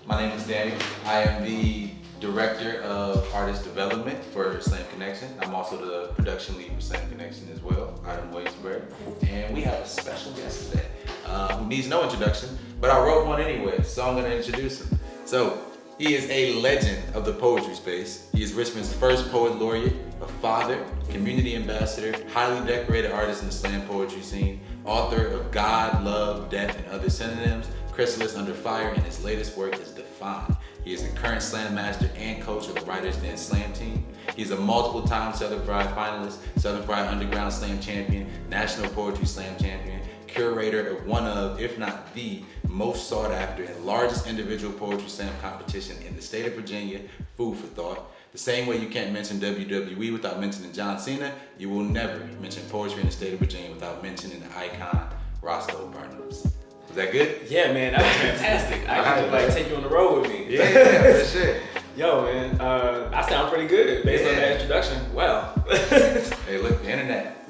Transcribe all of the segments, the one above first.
My name is Daniel. I am the Director of Artist Development for Slam Connection. I'm also the production lead for Slam Connection as well, out in Williamsburg. And we have a special guest today who needs no introduction, but I wrote one anyway, so I'm gonna introduce him. So, he is a legend of the poetry space. He is Richmond's first poet laureate, a father, community ambassador, highly decorated artist in the slam poetry scene, author of God, Love, Death, and Other Synonyms, Chrysalis Under Fire, and his latest work is Defined. He is the current slam master and coach of the Writers Den Slam team. He's a multiple-time Southern Fried finalist, Southern Fried Underground Slam champion, National Poetry Slam champion, curator of one of, if not the, most sought after and largest individual poetry slam competition in the state of Virginia, food for thought. The same way you can't mention WWE without mentioning John Cena, you will never mention poetry in the state of Virginia without mentioning the icon, Roscoe Burnems. Was that good? Yeah, man, that was fantastic. I can just take you on the road with me. Yeah, that's shit. Yo, man, I sound pretty good based on that introduction. Wow. Hey, look, the internet.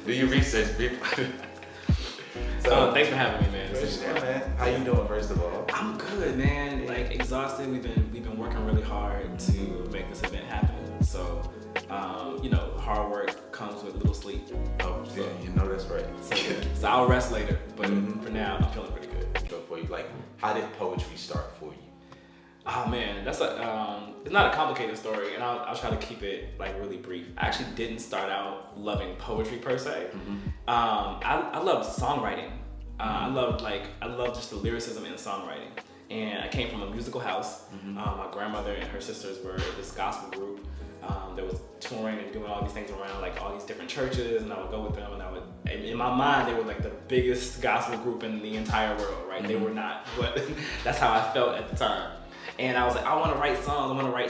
Do your research, people. So, thanks for having me, man. Man. How you doing, first of all? I'm good, man. Like exhausted. We've been working really hard to make this event happen. So, hard work comes with little sleep. Oh, yeah, you know that's right. So I'll rest later, but for now, I'm feeling pretty good. So for you, like, how did poetry start for you? Oh man, that's it's not a complicated story, and I'll try to keep it like really brief. I actually didn't start out loving poetry per se. I love songwriting. I love just the lyricism in songwriting. And I came from a musical house. My grandmother and her sisters were this gospel group that was touring and doing all these things around like all these different churches, and I would go with them, and in my mind they were like the biggest gospel group in the entire world, right? They were not, but that's how I felt at the time. And I was like, I want to write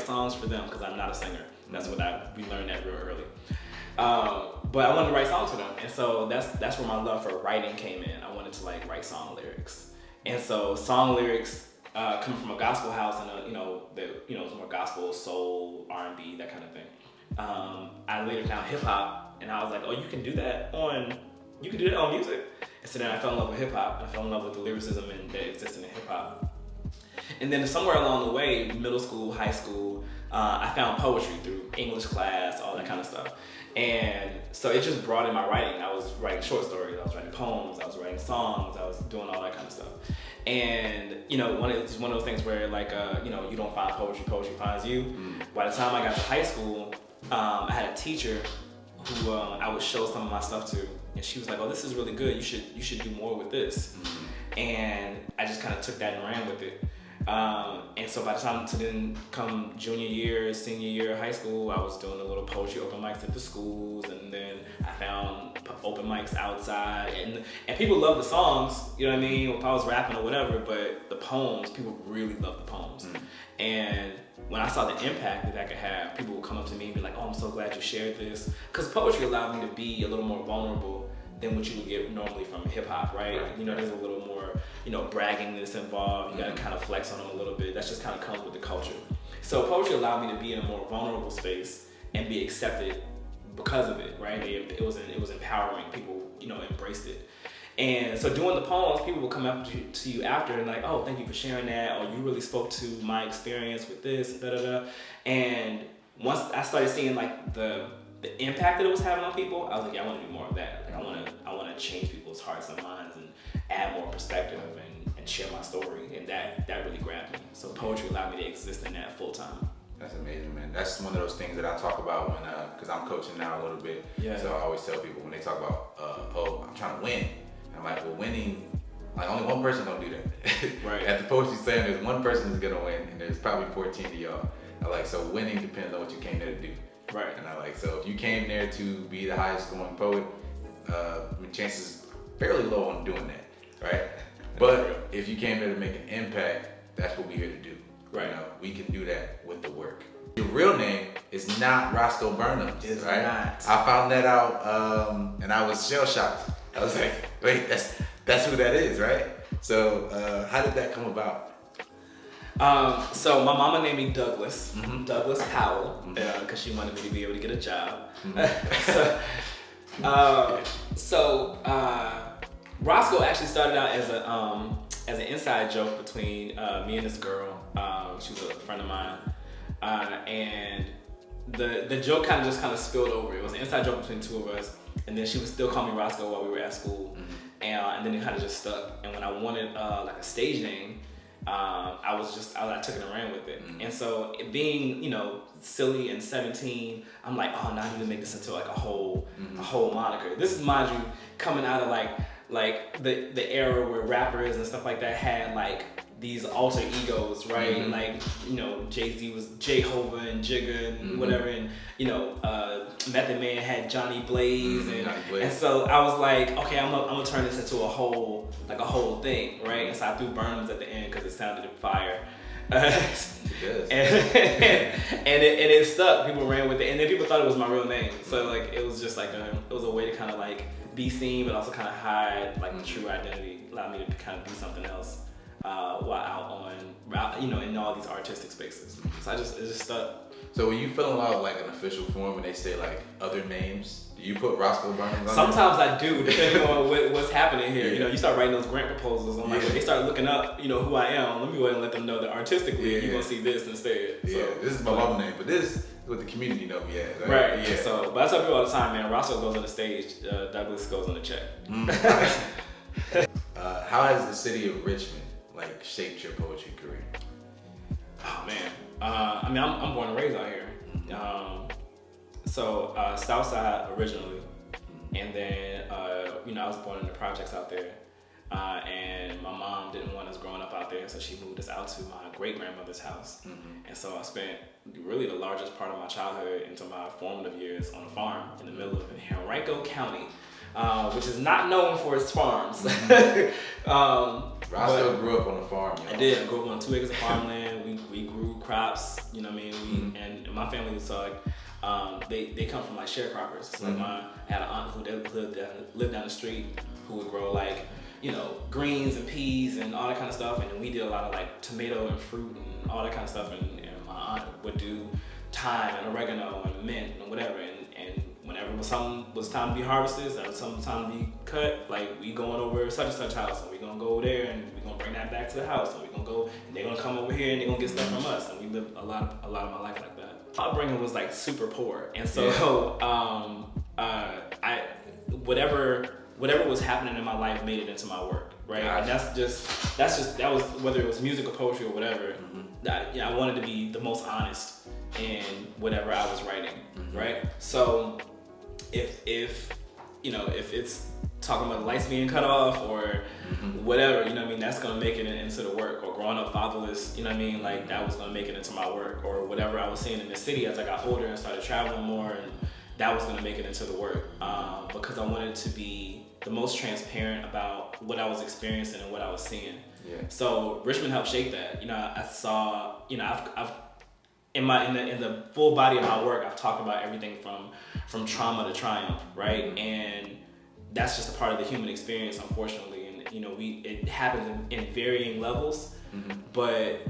songs for them because I'm not a singer. That's what we learned that real early. But I wanted to write songs for them, and so that's where my love for writing came in. I wanted to like write song lyrics, and so song lyrics coming from a gospel house and it's more gospel, soul, R&B, that kind of thing. I later found hip hop, and I was like, oh, you can do that on music. And so then I fell in love with hip hop. I fell in love with the lyricism that existed in hip hop. And then somewhere along the way, middle school, high school, I found poetry through English class, all that kind of stuff. And so it just broadened my writing. I was writing short stories, I was writing poems, I was writing songs, I was doing all that kind of stuff. And it's one of those things where like you don't find poetry, poetry finds you. By the time I got to high school, I had a teacher who I would show some of my stuff to, and she was like, "Oh, this is really good. You should do more with this." And I just kind of took that and ran with it. And so by the time to then come junior year, senior year of high school, I was doing a little poetry open mics at the schools, and then I found open mics outside, and people love the songs, you know what I mean, if I was rapping or whatever, but the poems, people really love the poems. And when I saw the impact that could have, people would come up to me and be like, oh, I'm so glad you shared this, because poetry allowed me to be a little more vulnerable than what you would get normally from hip hop, right? There's a little more, braggingness involved. You gotta kind of flex on them a little bit. That's just kind of comes with the culture. So poetry allowed me to be in a more vulnerable space and be accepted because of it, right? It was empowering. People, embraced it. And so doing the poems, people will come up to you after and like, oh, thank you for sharing that, or you really spoke to my experience with this, da-da-da. And once I started seeing like the impact that it was having on people, I was like, yeah, I want to do more of that. Like, I want to change people's hearts and minds and add more perspective and share my story, and that really grabbed me. So poetry allowed me to exist in that full time. That's amazing, man. That's one of those things that I talk about when, because I'm coaching now a little bit. Yeah. So I always tell people when they talk about, I'm trying to win. I'm like, well, winning, like only one person gonna do that. Right. At the poetry slam, there's one person who's gonna win, and there's probably 14 of y'all. I like, so winning depends on what you came there to do. Right. And I like, so if you came there to be the highest scoring poet, chances fairly low on doing that, right? But if you came there to make an impact, that's what we're here to do. Right. We can do that with the work. Your real name is not Roscoe Burnems, It's right? not. I found that out, and I was shell shocked. I was like, wait, that's who that is, right? So how did that come about? So my mama named me Douglas, Douglas Powell, because she wanted me to be able to get a job. So Roscoe actually started out as as an inside joke between me and this girl. She was a friend of mine, and the joke kind of spilled over. It was an inside joke between two of us, and then she would still call me Roscoe while we were at school, and then it kind of just stuck. And when I wanted like a stage name, I took it and ran with it. And so it being, you know, silly and 17, I'm like, oh, now I need to make this into like a whole moniker. This is, mind you, coming out of like the era where rappers and stuff like that had like these alter egos, right? Like, you know, Jay-Z was Jehovah and Jigga and whatever, and you know, Method Man had Johnny Blaze, and so I was like, okay, I'm gonna turn this into a whole thing, right? And so I threw Burnems at the end because it sounded fire. and it stuck. People ran with it, and then people thought it was my real name. So like it was just like it was a way to kind of like be seen, but also kind of hide like the true identity. Allowed me to kind of be something else while out on, you know, in all these artistic spaces. So it just stuck. So when you fill out like an official form and they say like other names, do you put Roscoe Burnems on Sometimes I do, depending on what's happening here. You know, you start writing those grant proposals. I'm like, when they start looking up, you know, who I am, let me go ahead and let them know that artistically you're gonna see this instead. Yeah, so, this is my mom name, but this is what the community know me as. Right. Yeah. So, but I tell people all the time, man, Roscoe goes on the stage, Douglas goes on the check. How has the city of Richmond like shaped your poetry career? Oh man, I mean, I'm born and raised out here. So Southside originally, and then you know, I was born in the projects out there, and my mom didn't want us growing up out there, so she moved us out to my great grandmother's house, and so I spent really the largest part of my childhood into my formative years on a farm in the middle of Henrico County, which is not known for its farms. Roscoe grew up on a farm. I did. I grew up on 2 acres of farmland. We grew crops. You know what I mean? And my family was like, they come from like sharecroppers. So like I had an aunt who lived down the street who would grow like, you know, greens and peas and all that kind of stuff. And then we did a lot of like tomato and fruit and all that kind of stuff. And my aunt would do thyme and oregano and mint and whatever. And whenever something was time to be harvested or something time to be cut, like we going over such and such house, and we gonna go over there and we gonna bring that back to the house, and we gonna go and they're gonna come over here and they're gonna get stuff from us, and we lived a lot of my life like that. My upbringing was like super poor, and so whatever was happening in my life made it into my work, right? And that was whether it was music or poetry or whatever. I wanted to be the most honest in whatever I was writing, right? So if it's talking about the lights being cut off or whatever, you know what I mean, that's gonna make it into the work. Or growing up fatherless, you know what I mean, like that was gonna make it into my work. Or whatever I was seeing in the city as I got older and started traveling more, and that was gonna make it into the work, because I wanted to be the most transparent about what I was experiencing and what I was seeing. So Richmond helped shape that. You know, I saw, you know, I've in the full body of my work, I've talked about everything from trauma to triumph, right? And that's just a part of the human experience, unfortunately. And you know, it happens in varying levels, but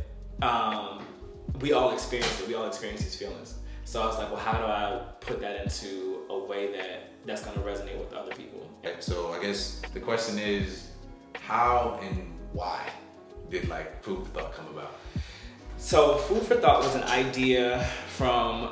we all experience it. We all experience these feelings. So I was like, well, how do I put that into a way that's going to resonate with other people? So I guess the question is, how and why did like Food for Thought come about? So Food for Thought was an idea from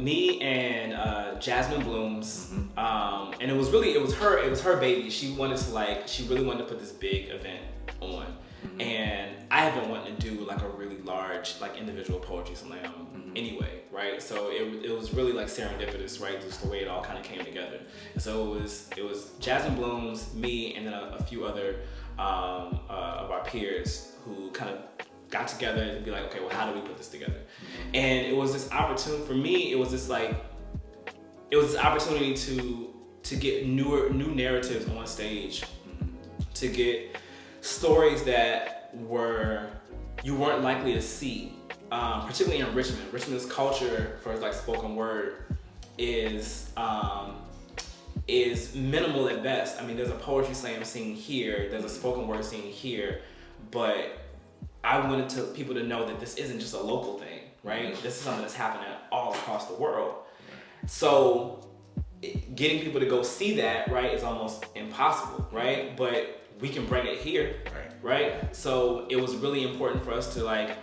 me and Jasmine Blooms, and it was her baby. She really wanted to put this big event on, and I have been wanting to do like a really large like individual poetry slam anyway, right? So it was really like serendipitous, right? Just the way it all kind of came together. And so it was Jasmine Blooms, me, and then a few other of our peers who kind of got together and be like, okay, well, how do we put this together? And it was this opportunity for me. It was this opportunity to get new narratives on stage, to get stories that you weren't likely to see, particularly in Richmond. Richmond's culture for like spoken word is minimal at best. I mean, there's a poetry slam scene here, there's a spoken word scene here, but I wanted people to know that this isn't just a local thing, right? This is something that's happening all across the world. So getting people to go see that, right, is almost impossible, right? But we can bring it here, right? So it was really important for us to like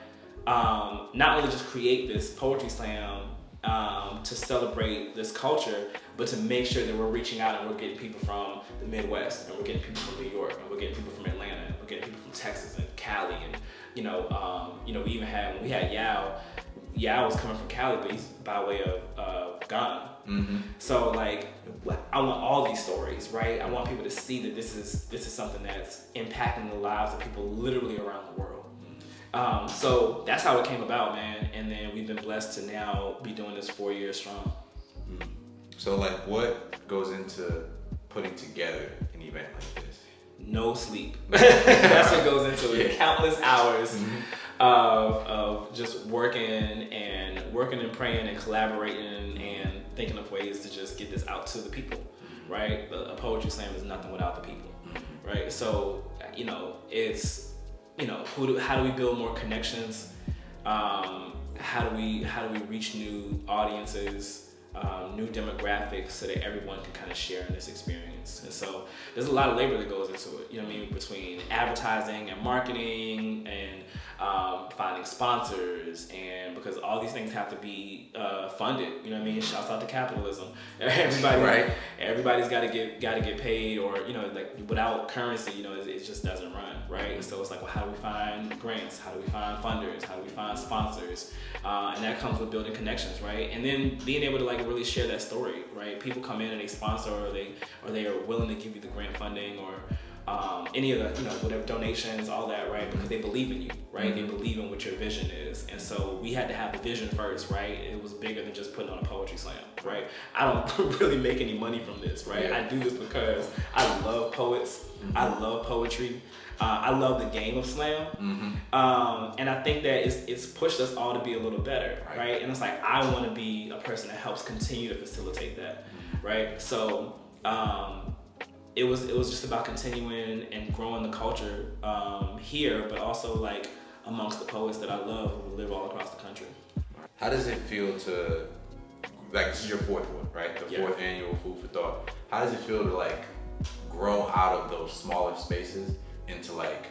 not only just create this poetry slam to celebrate this culture, but to make sure that we're reaching out and we're getting people from the Midwest, and we're getting people from New York, and we're getting people from Atlanta, and we're getting people from Texas and Cali, and we even had when we had Yao was coming from Cali, but he's by way of Ghana. Mm-hmm. So like, I want all these stories, right? I want people to see that this is something that's impacting the lives of people literally around the world. So that's how it came about, man. And then we've been blessed to now be doing this 4 years strong. Mm. So like, what goes into putting together an event like this? No sleep. That's what goes into it. Countless hours of just working and praying and collaborating and thinking of ways to just get this out to the people, right? A poetry slam is nothing without the people, right? So, it's, how do we build more connections? How do we reach new audiences? New demographics so that everyone can kind of share in this experience. And so there's a lot of labor that goes into it, between advertising and marketing and finding sponsors, and because all these things have to be funded, shouts out to capitalism. Everybody's got to get paid, or like without currency, it just doesn't run, right? So it's like, well, how do we find grants? How do we find funders? How do we find sponsors? And that comes with building connections, right? And then being able to like really share that story, right? People come in and they sponsor, or they are willing to give you the grant funding, or any of the whatever donations, all that, right? Because they believe in you, right? They believe in what your vision is. And so we had to have the vision first, right? It was bigger than just putting on a poetry slam, right? I don't really make any money from this, right? I do this because I love poets. I love poetry. I love the game of slam. And I think that it's pushed us all to be a little better, right? And it's like, I want to be a person that helps continue to facilitate that, right? So it was just about continuing and growing the culture here, but also like amongst the poets that I love who live all across the country. How does it feel to, like, this is your fourth one, right? The fourth annual Food for Thought. How does it feel to like grow out of those smaller spaces into like,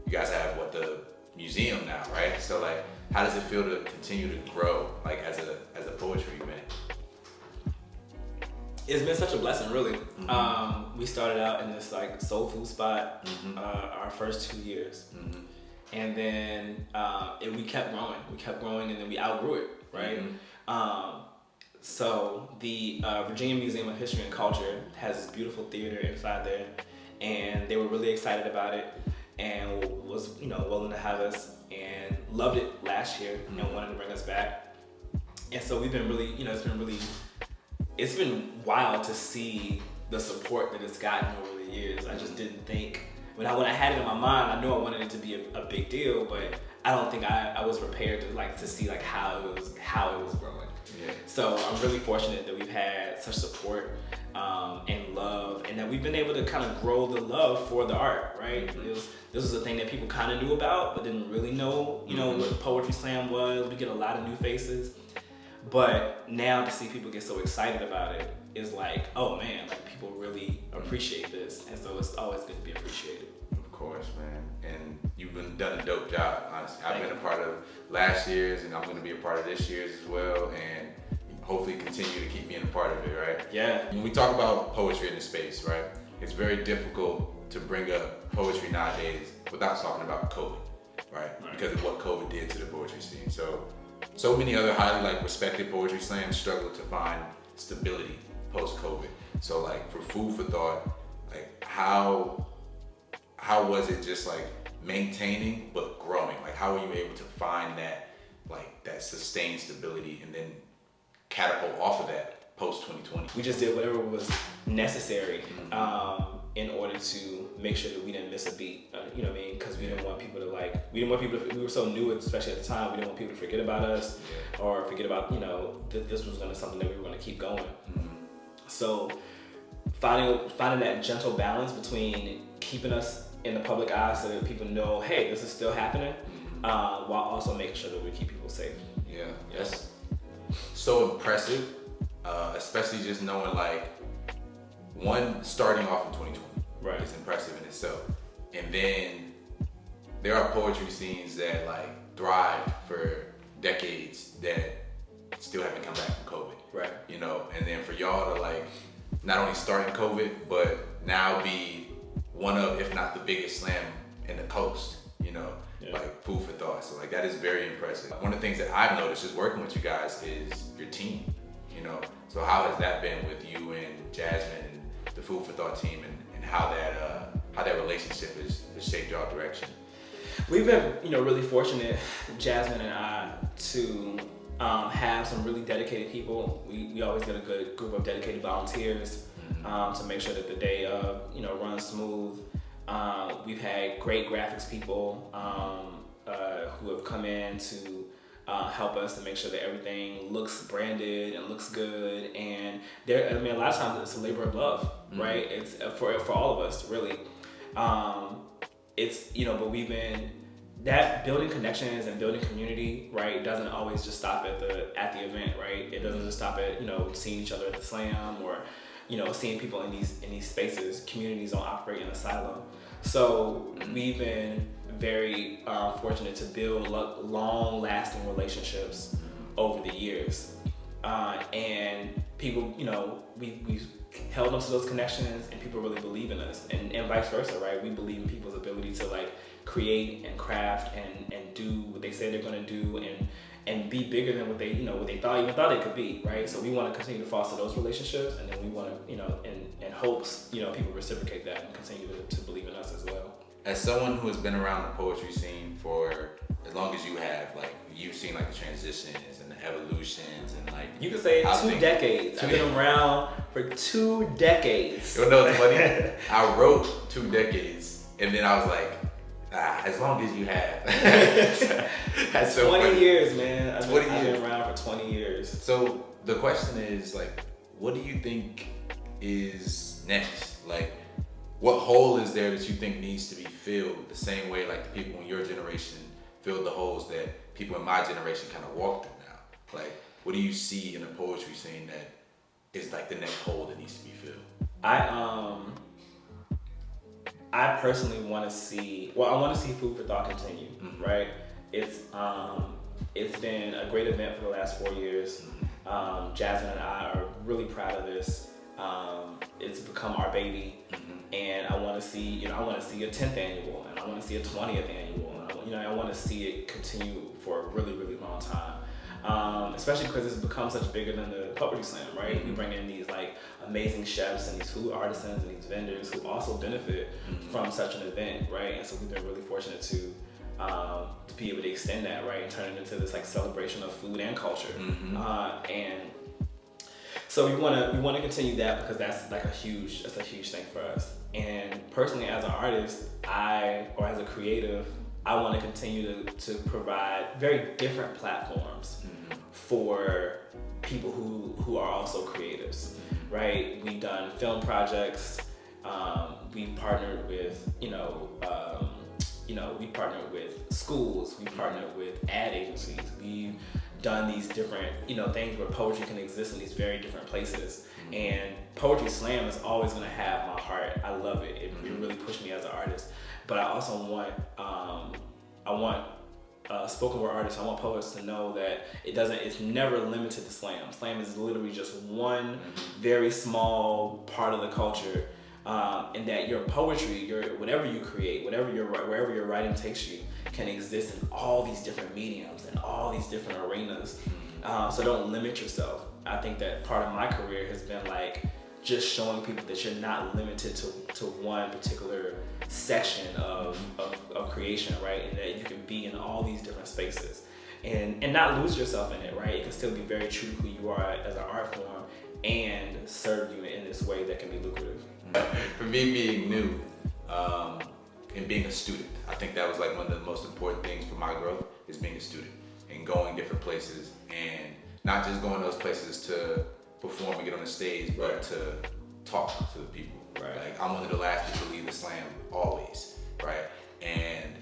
you guys have the museum now, right? So like, how does it feel to continue to grow like as a poetry event? It's been such a blessing, really. We started out in this like soul food spot our first 2 years, and then we kept growing, and then we outgrew it, right? So the Virginia Museum of History and Culture has this beautiful theater inside there, and they were really excited about it and was willing to have us, and loved it last year and wanted to bring us back. And so we've been really, it's been wild to see the support that it's gotten over the years. I just didn't think, when I had it in my mind, I knew I wanted it to be a big deal, but I don't think I was prepared to see like how it was growing. So I'm really fortunate that we've had such support and love, and that we've been able to kind of grow the love for the art, right? This was a thing that people kind of knew about, but didn't really know, what Poetry Slam was. We get a lot of new faces. But now to see people get so excited about it is like, oh man, like people really appreciate this. And so it's always good to be appreciated. Of course, man. And you've done a dope job, honestly. I've been a part of last year's, and I'm going to be a part of this year's as well. And hopefully continue to keep being a part of it, right? Yeah. When we talk about poetry in the space, right, it's very difficult to bring up poetry nowadays without talking about COVID, right? Because of what COVID did to the poetry scene. So many other highly respected poetry slams struggle to find stability post-COVID. So like for Food for Thought, like how was it just like maintaining but growing? Like how were you able to find that sustained stability and then catapult off of that post-2020? We just did whatever was necessary in order to make sure that we didn't miss a beat, because we didn't want people to we were so new, especially at the time, we didn't want people to forget about us or forget about, this was something that we were going to keep going. So finding that gentle balance between keeping us in the public eye so that people know, hey, this is still happening, while also making sure that we keep people safe. Yeah, that's so impressive, especially just knowing starting off in 2020 is impressive in itself. And then there are poetry scenes that like thrive for decades that still haven't come back from COVID. Right. You know, and then for y'all to like not only start in COVID, but now be one of, if not the biggest slam in the coast, you know, like food for thought. So like that is very impressive. One of the things that I've noticed just working with you guys is your team, you know. So how has that been with you and Jasmine and the food for thought team, and how that relationship has shaped your direction? We've been, really fortunate, Jasmine and I, to have some really dedicated people. We always get a good group of dedicated volunteers to make sure that the day runs smooth. We've had great graphics people who have come in to help us to make sure that everything looks branded and looks good. And a lot of times it's a labor of love, right? It's for all of us, really. But we've been that building connections and building community, right? Doesn't always just stop at the event, right? It doesn't just stop at seeing each other at the slam or seeing people in these spaces. Communities don't operate in a silo. So we've been very fortunate to build long-lasting relationships over the years, and people, we've held onto those connections, and people really believe in us, and vice versa, right? We believe in people's ability to like create and craft and do what they say they're going to do, and be bigger than what they thought they could be, right? So we want to continue to foster those relationships, and then we want to, in hopes, people reciprocate that and continue to believe in us as well. As someone who has been around the poetry scene for as long as you have, like you've seen like the transitions and the evolutions and like you could say 2 decades. I've been around for 2 decades. You know what's funny? I wrote 2 decades, and then I was like, as long as you have. That's so 20 funny. Years, man. I've been around for 20 years. So the question is like, what do you think is next? Like, what hole is there that you think needs to be filled the same way like the people in your generation filled the holes that people in my generation kind of walk through now? Like, what do you see in the poetry scene that is like the next hole that needs to be filled? I personally want to see. Well, I want to see Food for Thought continue. Right? It's been a great event for the last 4 years. Jasmine and I are really proud of this. It's become our baby, and I want to see. I want to see a 10th annual, and I want to see a 20th annual. And I want to see it continue for a really, really long time. Especially because it's become such bigger than the poetry slam, right? We bring in these like amazing chefs and these food artisans and these vendors who also benefit from such an event, right? And so we've been really fortunate to be able to extend that, right, and turn it into this like celebration of food and culture. And so we want to continue that because that's a huge thing for us. And personally, as an artist, or as a creative, I want to continue to provide very different platforms for people who are also creatives, right? We've done film projects. We've partnered with, we partnered with schools. We partnered with ad agencies. We've done these different, things where poetry can exist in these very different places. And Poetry Slam is always going to have my heart. I love it. It really pushed me as an artist. But I also want, spoken word artists, I want poets to know that it's never limited to slam. Slam is literally just one very small part of the culture, and that your poetry, whatever you create, wherever your writing takes you, can exist in all these different mediums and all these different arenas. So don't limit yourself. I think that part of my career has been like just showing people that you're not limited to one particular section of creation, right? And that you can be in all these different spaces and not lose yourself in it, right? It can still be very true to who you are as an art form and serve you in this way that can be lucrative. For me, being new and being a student, I think that was like one of the most important things for my growth is being a student and going different places, and not just going those places to perform and get on the stage, but to talk to the people. Right. Like, I'm one of the last people to leave the slam always, right? And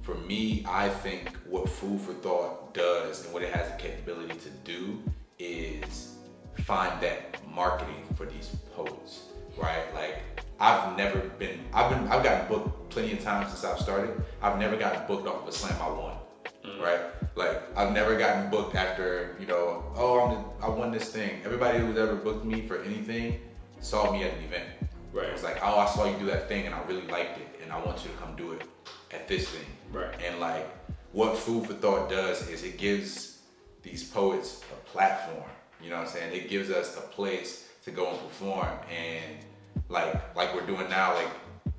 for me, I think what Food for Thought does and what it has the capability to do is find that marketing for these poets, right? Like, I've gotten booked plenty of times since I've started. I've never gotten booked off of a slam I won, right? Like I've never gotten booked after, I won this thing. Everybody who's ever booked me for anything saw me at an event. Right. It was like, oh, I saw you do that thing and I really liked it and I want you to come do it at this thing. Right. And like what Food for Thought does is it gives these poets a platform. You know what I'm saying? It gives us a place to go and perform, and like we're doing now, like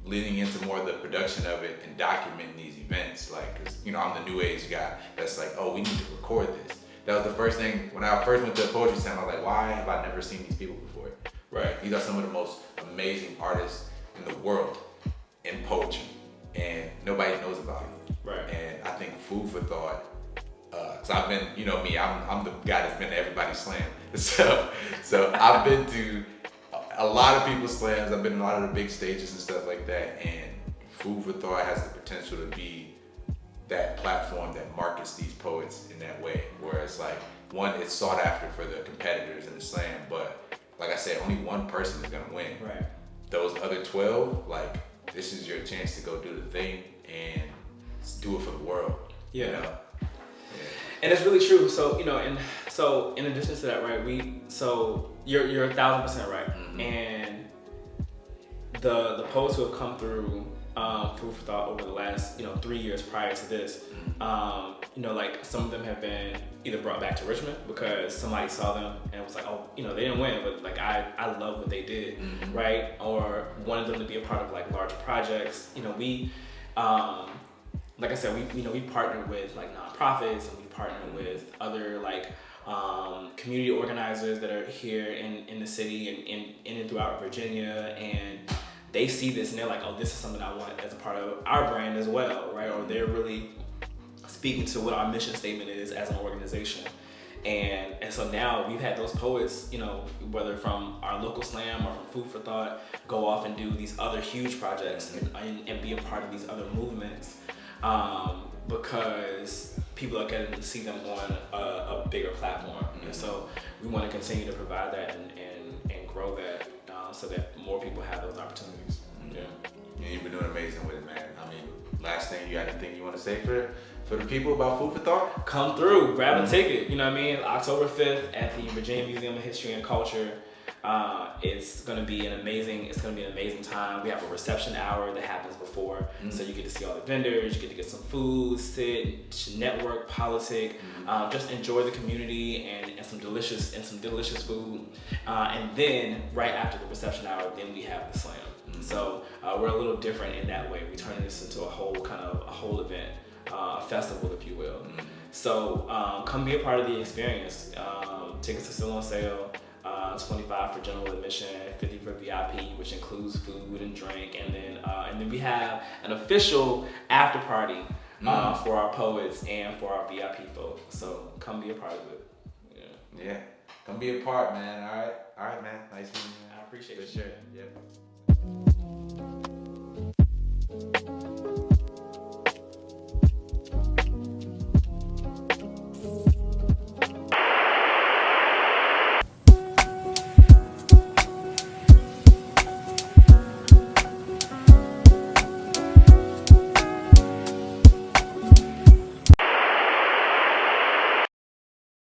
leading into more of the production of it and documenting these events. Like, 'cause, I'm the new age guy that's like, oh, we need to record this. That was the first thing when I first went to a poetry slam. I was like, why have I never seen these people before? Right? These are some of the most amazing artists in the world in poetry, and nobody knows about it. Right. And I think Food for Thought. So I've been, me, I'm the guy that's been to everybody's slam. So I've been to a lot of people's slams. I've been to a lot of the big stages and stuff like that. And Food for Thought has the potential to be that platform that markets these poets in that way. Where it's like, one, it's sought after for the competitors in the slam, but like I said, only one person is gonna win. Right. Those other 12, like, this is your chance to go do the thing and do it for the world. Yeah. Yeah. And it's really true. So, and so in addition to that, right, you're 1,000% right. Mm-hmm. And the poets who have come through Food for Thought over the last, 3 years prior to this, like some of them have been either brought back to Richmond because somebody saw them and was like, oh, they didn't win, but like I love what they did, right? Or wanted them to be a part of like larger projects. We like I said, we partner with like nonprofits, and we partner with other like community organizers that are here in the city and in and throughout Virginia, and they see this and they're like, oh, this is something I want as a part of our brand as well, right? Or they're really speaking to what our mission statement is as an organization. And so now we've had those poets, whether from our local slam or from Food for Thought, go off and do these other huge projects and be a part of these other movements. Because people are getting to see them on a bigger platform. And so we want to continue to provide that and grow that so that more people have those opportunities. Yeah. You've been doing amazing with it, man. I mean, last thing, you got anything you want to say for the people about Food for Thought? Come through, grab a ticket. You know what I mean? October 5th at the Virginia Museum of History and Culture. It's gonna be an amazing time. We have a reception hour that happens before, so you get to see all the vendors, you get to get some food, sit, network, politic, just enjoy the community and some delicious food. And then right after the reception hour, then we have the slam. So we're a little different in that way. We turn this into a whole event, a festival, if you will. So come be a part of the experience. Tickets are still on sale. $25 for general admission, $50 for VIP, which includes food and drink, and then we have an official after party for our poets and for our VIP folks. So come be a part of it. Yeah, come be a part, man. All right, man. Nice meeting you. I appreciate it. For sure. Yep.